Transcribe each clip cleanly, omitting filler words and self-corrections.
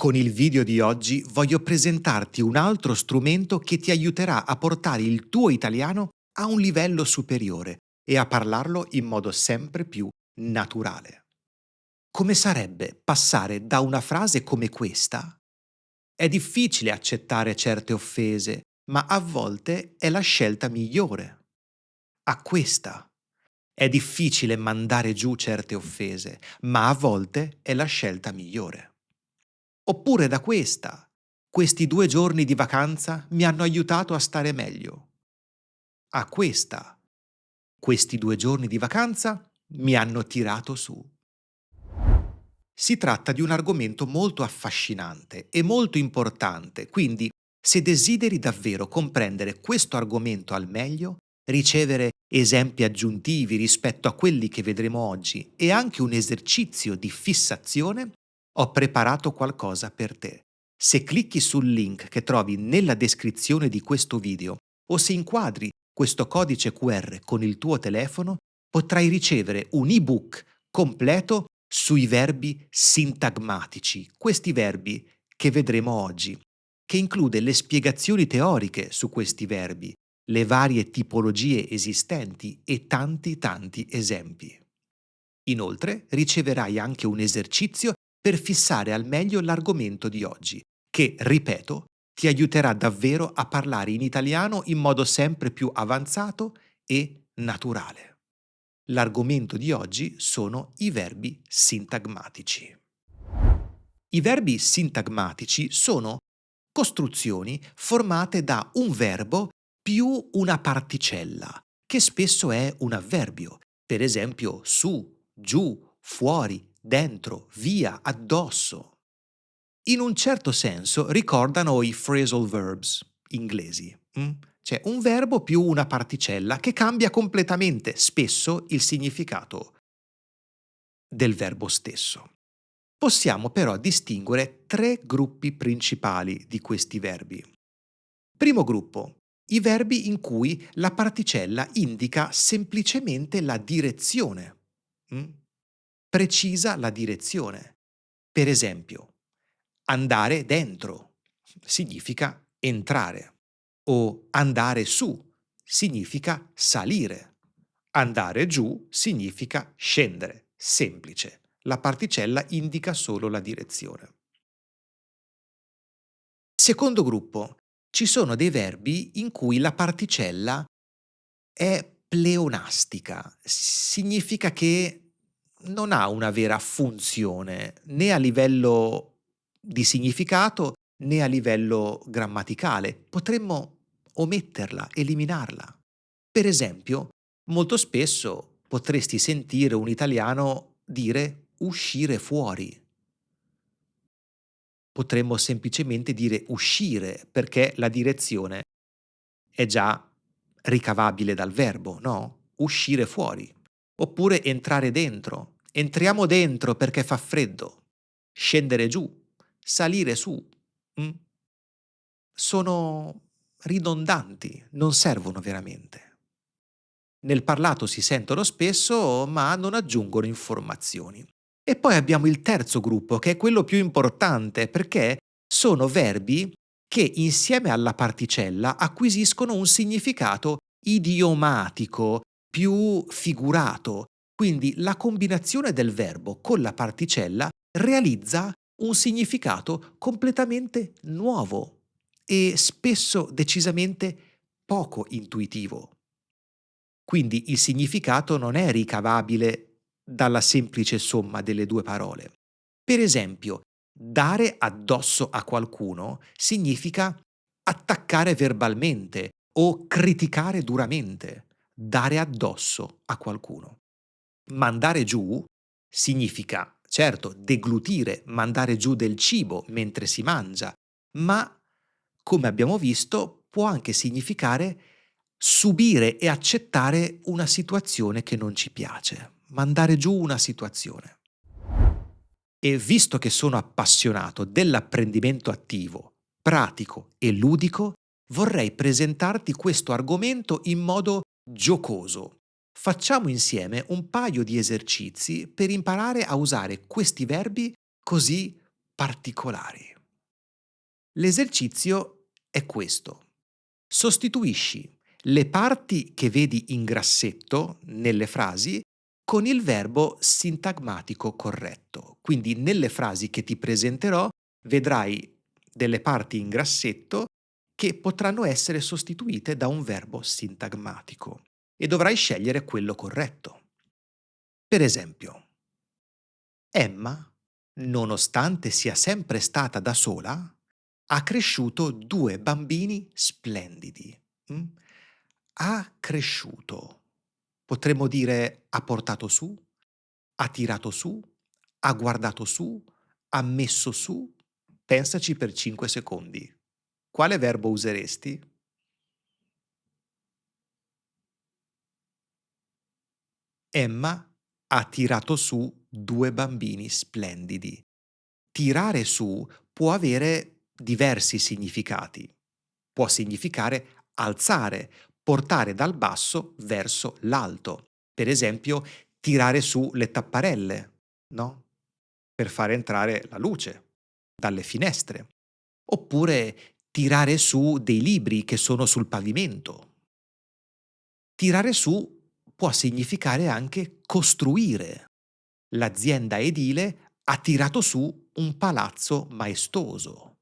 Con il video di oggi voglio presentarti un altro strumento che ti aiuterà a portare il tuo italiano a un livello superiore e a parlarlo in modo sempre più naturale. Come sarebbe passare da una frase come questa? È difficile accettare certe offese, ma a volte è la scelta migliore. A questa. È difficile mandare giù certe offese, ma a volte è la scelta migliore. Oppure da questa. Questi 2 giorni di vacanza mi hanno aiutato a stare meglio. A questa. Questi 2 giorni di vacanza mi hanno tirato su. Si tratta di un argomento molto affascinante e molto importante, quindi se desideri davvero comprendere questo argomento al meglio, ricevere esempi aggiuntivi rispetto a quelli che vedremo oggi e anche un esercizio di fissazione, ho preparato qualcosa per te. Se clicchi sul link che trovi nella descrizione di questo video o se inquadri questo codice QR con il tuo telefono, potrai ricevere un ebook completo sui verbi sintagmatici, questi verbi che vedremo oggi, che include le spiegazioni teoriche su questi verbi, le varie tipologie esistenti e tanti esempi. Inoltre riceverai anche un esercizio per fissare al meglio l'argomento di oggi, che, ripeto, ti aiuterà davvero a parlare in italiano in modo sempre più avanzato e naturale. L'argomento di oggi sono i verbi sintagmatici. I verbi sintagmatici sono costruzioni formate da un verbo più una particella, che spesso è un avverbio, per esempio su, giù, fuori, dentro, via, addosso. In un certo senso ricordano i phrasal verbs inglesi. C'è un verbo più una particella che cambia completamente, spesso, il significato del verbo stesso. Possiamo però distinguere 3 gruppi principali di questi verbi. Primo gruppo, i verbi in cui la particella indica semplicemente la direzione. mm? Precisa la direzione. Per esempio, andare dentro significa entrare o andare su significa salire. Andare giù significa scendere. Semplice. La particella indica solo la direzione. Secondo gruppo, ci sono dei verbi in cui la particella è pleonastica. Significa che non ha una vera funzione né a livello di significato né a livello grammaticale. Potremmo ometterla, eliminarla. Per esempio, molto spesso potresti sentire un italiano dire uscire fuori. Potremmo semplicemente dire uscire perché la direzione è già ricavabile dal verbo, no? Uscire fuori. Oppure entrare dentro. Entriamo dentro perché fa freddo. Scendere giù. Salire su. Mm? Sono ridondanti, non servono veramente. Nel parlato si sentono spesso, ma non aggiungono informazioni. E poi abbiamo il terzo gruppo, che è quello più importante, perché sono verbi che insieme alla particella acquisiscono un significato idiomatico, più figurato. Quindi la combinazione del verbo con la particella realizza un significato completamente nuovo e spesso decisamente poco intuitivo. Quindi il significato non è ricavabile dalla semplice somma delle 2 parole. Per esempio, dare addosso a qualcuno significa attaccare verbalmente o criticare duramente. Dare addosso a qualcuno. Mandare giù significa, certo, deglutire, mandare giù del cibo mentre si mangia, ma, come abbiamo visto, può anche significare subire e accettare una situazione che non ci piace, mandare giù una situazione. E visto che sono appassionato dell'apprendimento attivo, pratico e ludico, vorrei presentarti questo argomento in modo giocoso. Facciamo insieme un paio di esercizi per imparare a usare questi verbi così particolari. L'esercizio è questo. Sostituisci le parti che vedi in grassetto nelle frasi con il verbo sintagmatico corretto. Quindi nelle frasi che ti presenterò vedrai delle parti in grassetto che potranno essere sostituite da un verbo sintagmatico e dovrai scegliere quello corretto. Per esempio, Emma, nonostante sia sempre stata da sola, ha cresciuto 2 bambini splendidi. Mh? Ha cresciuto. Potremmo dire ha portato su, ha tirato su, ha guardato su, ha messo su. Pensaci per 5 secondi. Quale verbo useresti? Emma ha tirato su 2 bambini splendidi. Tirare su può avere diversi significati. Può significare alzare, portare dal basso verso l'alto. Per esempio, tirare su le tapparelle, no? Per fare entrare la luce dalle finestre. Oppure tirare su dei libri che sono sul pavimento. Tirare su può significare anche costruire. L'azienda edile ha tirato su un palazzo maestoso.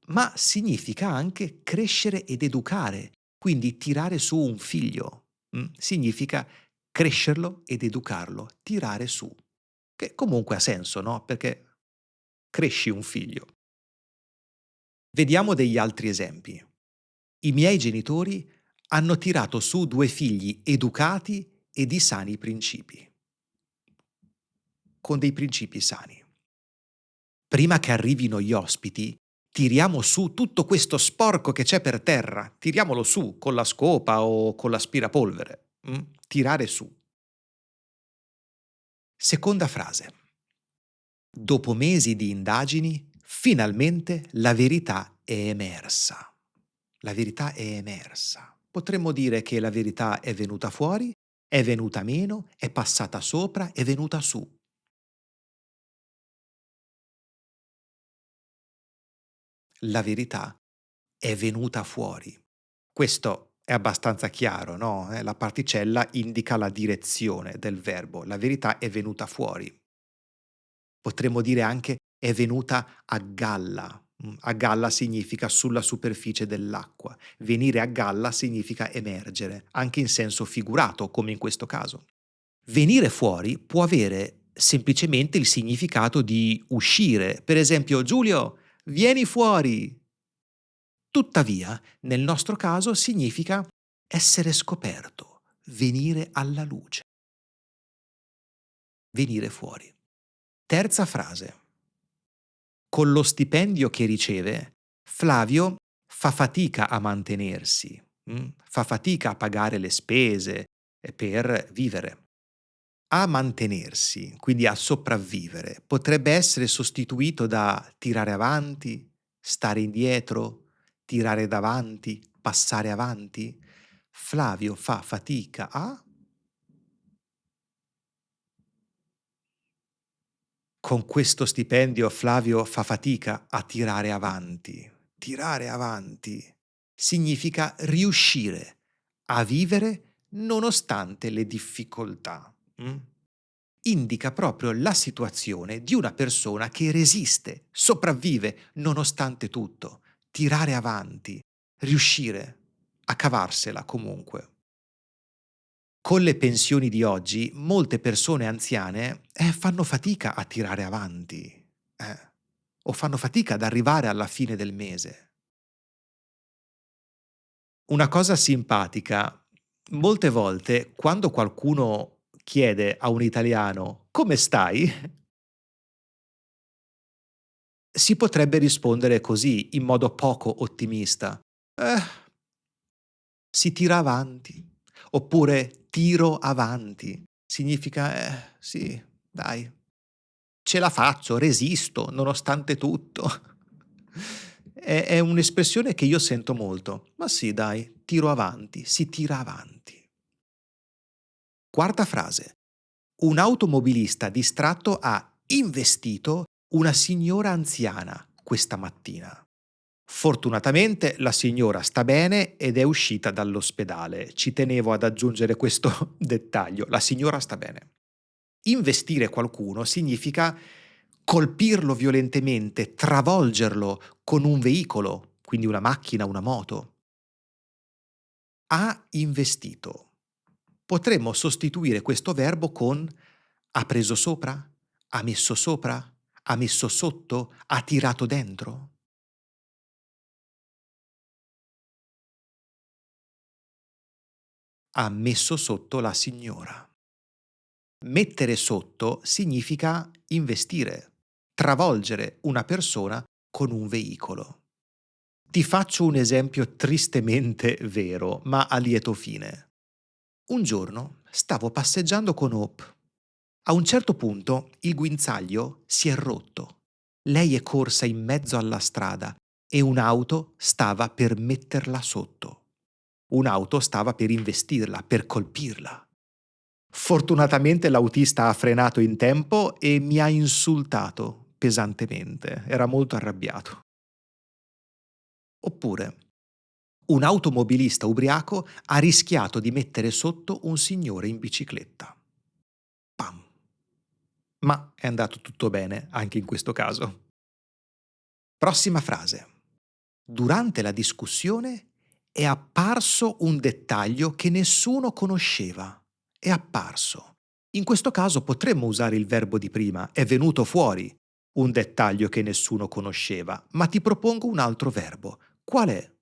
Ma significa anche crescere ed educare, quindi tirare su un figlio. Significa crescerlo ed educarlo, tirare su. Che comunque ha senso, no? Perché cresci un figlio. Vediamo degli altri esempi. I miei genitori hanno tirato su 2 figli educati e di sani principi. Con dei principi sani. Prima che arrivino gli ospiti, tiriamo su tutto questo sporco che c'è per terra. Tiriamolo su con la scopa o con l'aspirapolvere. Tirare su. Seconda frase. Dopo mesi di indagini, finalmente la verità è emersa. La verità è emersa. Potremmo dire che la verità è venuta fuori, è venuta meno, è passata sopra, è venuta su. La verità è venuta fuori. Questo è abbastanza chiaro, no? La particella indica la direzione del verbo. La verità è venuta fuori. Potremmo dire anche è venuta a galla. A galla significa sulla superficie dell'acqua. Venire a galla significa emergere, anche in senso figurato, come in questo caso. Venire fuori può avere semplicemente il significato di uscire. Per esempio, Giulio, vieni fuori. Tuttavia, nel nostro caso significa essere scoperto, venire alla luce, venire fuori. Terza frase. Con lo stipendio che riceve, Flavio fa fatica a mantenersi, fa fatica a pagare le spese per vivere. A mantenersi, quindi a sopravvivere, potrebbe essere sostituito da tirare avanti, stare indietro, tirare davanti, passare avanti. Flavio fa fatica a. Con questo stipendio Flavio fa fatica a tirare avanti. Tirare avanti significa riuscire a vivere nonostante le difficoltà. Indica proprio la situazione di una persona che resiste, sopravvive nonostante tutto, tirare avanti, riuscire a cavarsela comunque. Con le pensioni di oggi, molte persone anziane fanno fatica a tirare avanti, o fanno fatica ad arrivare alla fine del mese. Una cosa simpatica, molte volte quando qualcuno chiede a un italiano come stai, si potrebbe rispondere così, in modo poco ottimista. Si tira avanti. Oppure tiro avanti. Significa, sì, dai, ce la faccio, resisto, nonostante tutto. È un'espressione che io sento molto. Ma sì, dai, tiro avanti, si tira avanti. Quarta frase. Un automobilista distratto ha investito una signora anziana questa mattina. Fortunatamente la signora sta bene ed è uscita dall'ospedale. Ci tenevo ad aggiungere questo dettaglio. La signora sta bene. Investire qualcuno significa colpirlo violentemente, travolgerlo con un veicolo, quindi una macchina, una moto. Ha investito. Potremmo sostituire questo verbo con ha preso sopra, ha messo sopra, ha messo sotto, ha tirato dentro. Ha messo sotto la signora. Mettere sotto significa investire, travolgere una persona con un veicolo. Ti faccio un esempio tristemente vero, ma a lieto fine. Un giorno stavo passeggiando con Hope. A un certo punto il guinzaglio si è rotto. Lei è corsa in mezzo alla strada e un'auto stava per metterla sotto. Un'auto stava per investirla, per colpirla. Fortunatamente l'autista ha frenato in tempo e mi ha insultato pesantemente. Era molto arrabbiato. Oppure, un automobilista ubriaco ha rischiato di mettere sotto un signore in bicicletta. Pam! Ma è andato tutto bene anche in questo caso. Prossima frase. Durante la discussione è apparso un dettaglio che nessuno conosceva. È apparso. In questo caso potremmo usare il verbo di prima, è venuto fuori, un dettaglio che nessuno conosceva, ma ti propongo un altro verbo. Qual è?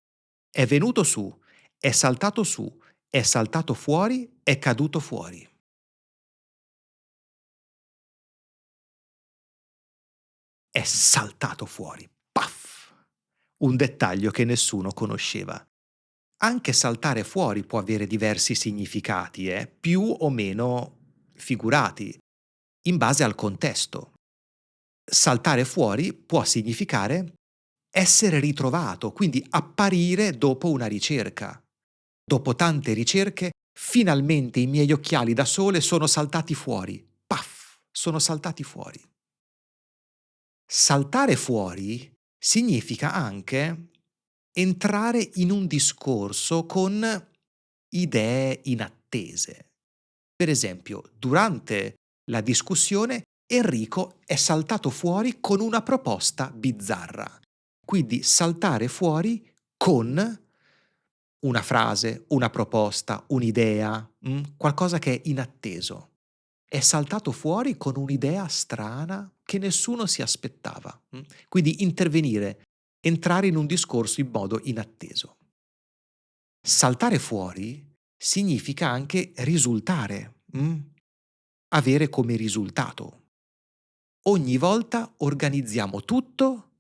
È venuto su, è saltato fuori, è caduto fuori. È saltato fuori. Paff! Un dettaglio che nessuno conosceva. Anche saltare fuori può avere diversi significati, più o meno figurati, in base al contesto. Saltare fuori può significare essere ritrovato, quindi apparire dopo una ricerca. Dopo tante ricerche, finalmente i miei occhiali da sole sono saltati fuori. Paff! Sono saltati fuori. Saltare fuori significa anche entrare in un discorso con idee inattese. Per esempio, durante la discussione Enrico è saltato fuori con una proposta bizzarra. Quindi saltare fuori con una frase, una proposta, un'idea, qualcosa che è inatteso. È saltato fuori con un'idea strana che nessuno si aspettava. Quindi intervenire, entrare in un discorso in modo inatteso. Saltare fuori significa anche risultare, avere come risultato. Ogni volta organizziamo tutto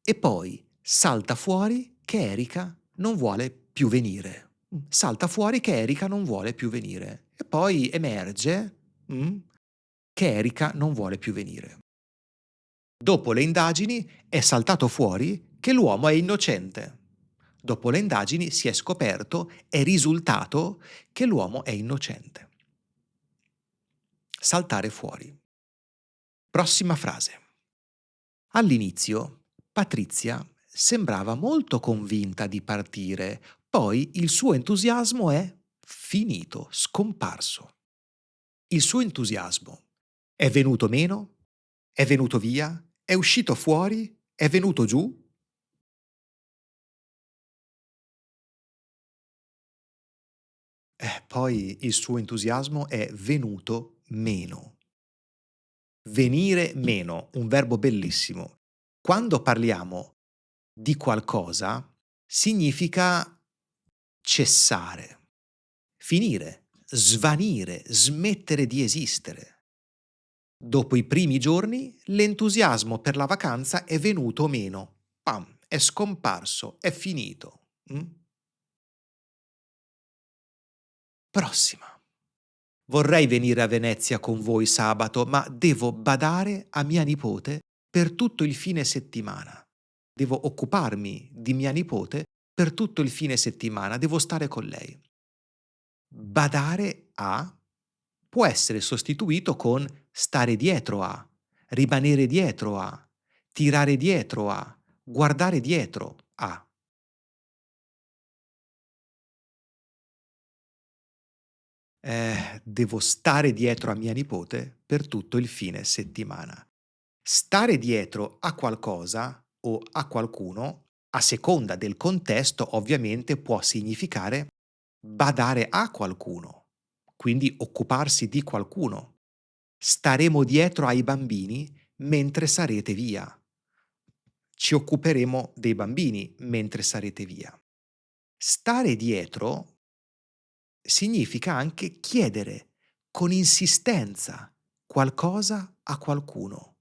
e poi salta fuori che Erika non vuole più venire. Salta fuori che Erika non vuole più venire. E poi emerge, che Erika non vuole più venire. Dopo le indagini è saltato fuori che l'uomo è innocente. Dopo le indagini si è scoperto, è risultato che l'uomo è innocente. Saltare fuori. Prossima frase. All'inizio Patrizia sembrava molto convinta di partire, poi il suo entusiasmo è finito, scomparso. Il suo entusiasmo è venuto meno? È venuto via? È uscito fuori? È venuto giù? Poi il suo entusiasmo è venuto meno. Venire meno, un verbo bellissimo. Quando parliamo di qualcosa, significa cessare, finire, svanire, smettere di esistere. Dopo i primi giorni, l'entusiasmo per la vacanza è venuto meno. Pam, è scomparso, è finito. Prossima. Vorrei venire a Venezia con voi sabato, ma devo badare a mia nipote per tutto il fine settimana. Devo occuparmi di mia nipote per tutto il fine settimana, devo stare con lei. Badare a può essere sostituito con stare dietro a, rimanere dietro a, tirare dietro a, guardare dietro. a. Devo stare dietro a mia nipote per tutto il fine settimana. Stare dietro a qualcosa o a qualcuno, a seconda del contesto, ovviamente può significare badare a qualcuno, quindi occuparsi di qualcuno. Staremo dietro ai bambini mentre sarete via. Ci occuperemo dei bambini mentre sarete via. Stare dietro significa anche chiedere con insistenza qualcosa a qualcuno.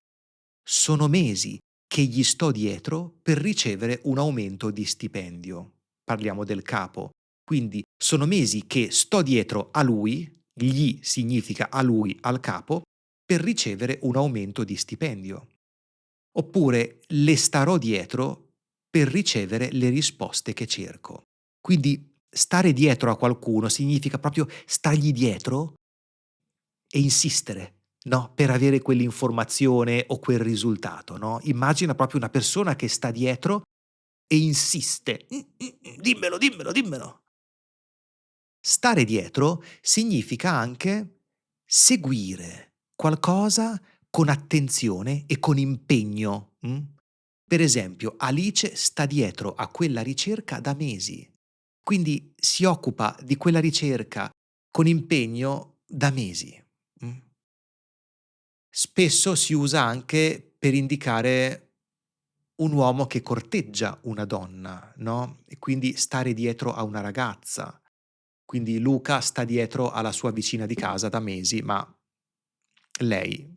Sono mesi che gli sto dietro per ricevere un aumento di stipendio. Parliamo del capo. Quindi sono mesi che sto dietro a lui, gli significa a lui, al capo, per ricevere un aumento di stipendio. Oppure le starò dietro per ricevere le risposte che cerco. Quindi stare dietro a qualcuno significa proprio stargli dietro e insistere, no, per avere quell'informazione o quel risultato, no, immagina proprio una persona che sta dietro e insiste: dimmelo, dimmelo, dimmelo". Stare dietro significa anche seguire qualcosa con attenzione e con impegno, Per esempio, Alice sta dietro a quella ricerca da mesi, quindi si occupa di quella ricerca con impegno da mesi, mh. Spesso si usa anche per indicare un uomo che corteggia una donna, no, e quindi stare dietro a una ragazza. Quindi Luca sta dietro alla sua vicina di casa da mesi, ma lei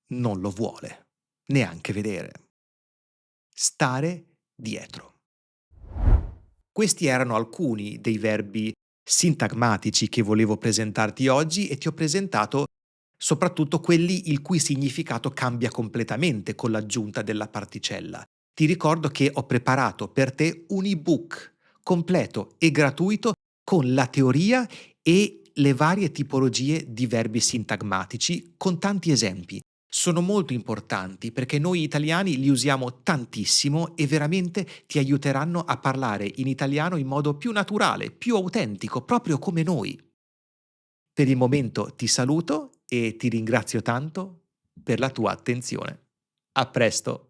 non lo vuole neanche vedere. Stare dietro. Questi erano alcuni dei verbi sintagmatici che volevo presentarti oggi e ti ho presentato soprattutto quelli il cui significato cambia completamente con l'aggiunta della particella. Ti ricordo che ho preparato per te un ebook completo e gratuito con la teoria e le varie tipologie di verbi sintagmatici con tanti esempi. Sono molto importanti perché noi italiani li usiamo tantissimo e veramente ti aiuteranno a parlare in italiano in modo più naturale, più autentico, proprio come noi. Per il momento ti saluto e ti ringrazio tanto per la tua attenzione. A presto!